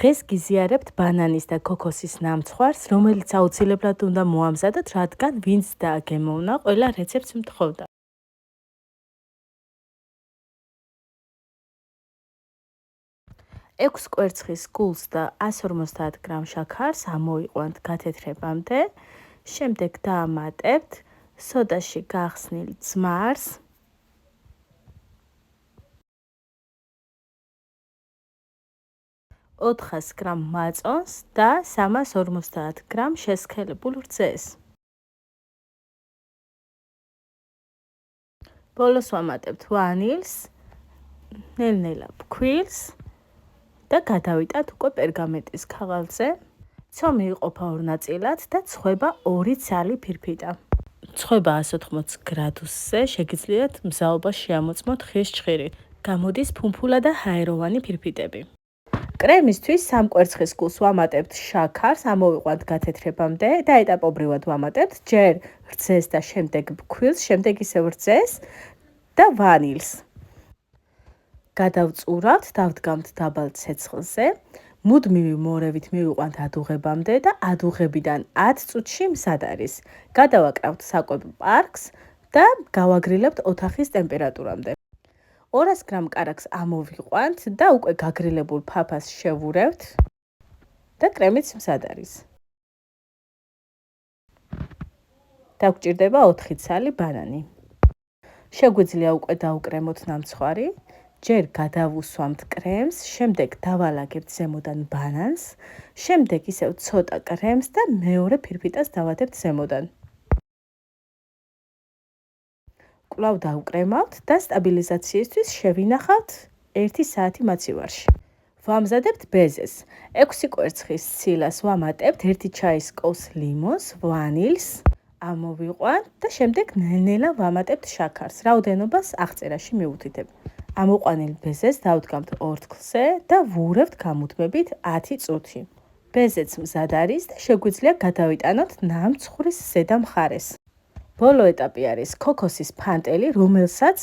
დღეს გიზიარებთ ბანანის და ქოქოსის ნამცხვარს, რომელიც აუცილებლად უნდა მოამზადოთ, რადგან ვინც დააგემოვნა, ყველა რეცეპტს მთხოვდა. ექვს კვერცხის გულს და 150 გრამ შაქარს ამოიყვანთ გათეთრებამდე, შემდეგ დაამატებთ სოდაში გახსნილ ძმარს, 400 გრამ მაწონს და 350 გრამ შესქელებულ რძეს. ბოლოს ვამატებთ ვანილს, ნელ-ნელა ფქვილს და გადავიტანთ უკვე პერგამენტის ქაღალდზე. ცომი იყოფა ორ ნაწილად და ცხვება 2 ცალი ფირფიტა. ცხვება 180 გრადუსზე, შეგიძლიათ მზაობა შეამოწმოთ ხის ჭხირით. გამოდის ფუმფულა და ჰაეროვანი ფირფიტები. კრემისთვის 3 კვერცხის გულს ვამატებთ შაქარს, ამოვიყვანთ გათეთრებამდე და ეტაპობრივად ვამატებთ ჯერ რძეს და შემდეგ ფქვილს, შემდეგ ისევ რძეს და ვანილს. გადავწურავთ, დავდგამთ დაბალ ცეცხლზე, მუდმივი მორევით მივიყვანთ ადუღებამდე და ადუღებიდან 10 წუთში მზად არის. გადავაკრავთ საკვებ პარკს და გავაგრილებთ ოთახის ტემპერატურამდე. 200 გრამ კარაქს ამოვიყვანთ და უკვე გაგრილებულ ფაფას შევურევთ და კრემიც მზად არის. დაგვჭირდება 4 ცალი ბანანი. შეგვიძლია უკვე დავკრემოთ ნამცხვარი, ჯერ გადავუსვამთ კრემს, შემდეგ დავალაგებთ ზემოდან ბანანს, შემდეგ ისევ ცოტა კრემს და მეორე ფირფიტას დავადებთ ზემოდან. კვლავ დავკრემავთ და სტაბილიზაციისთვის შევინახავთ 1 საათი მაცივარში. ვამზადებთ ბეზეს. 6 კვერცხის ცილას ვამატებთ 1 ჩაის კოვს ლიმონს, ვანილს, ამოვიყვანთ და შემდეგ ნელ-ნელა ვამატებთ შაქარს. რაოდენობას აღწერაში მივუთითებ. ამოყვანილ ბეზეს დავდგამთ ორთქლზე და ვურევთ გამუდმებით 10 წუთი. ბეზეც მზად არის და შეგვიძლია გადავიტანოთ ნამცხვრის ზედა მხარეს. ბოლო ეტაპი არის ქოქოსის ფანტელი, რომელსაც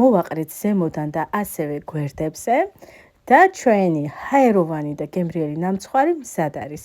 მოვაყრით ზემოდან და ასევე გვერდებზე და ჩვენი ჰაეროვანი და გემრიელი ნამცხვარი მზად არის.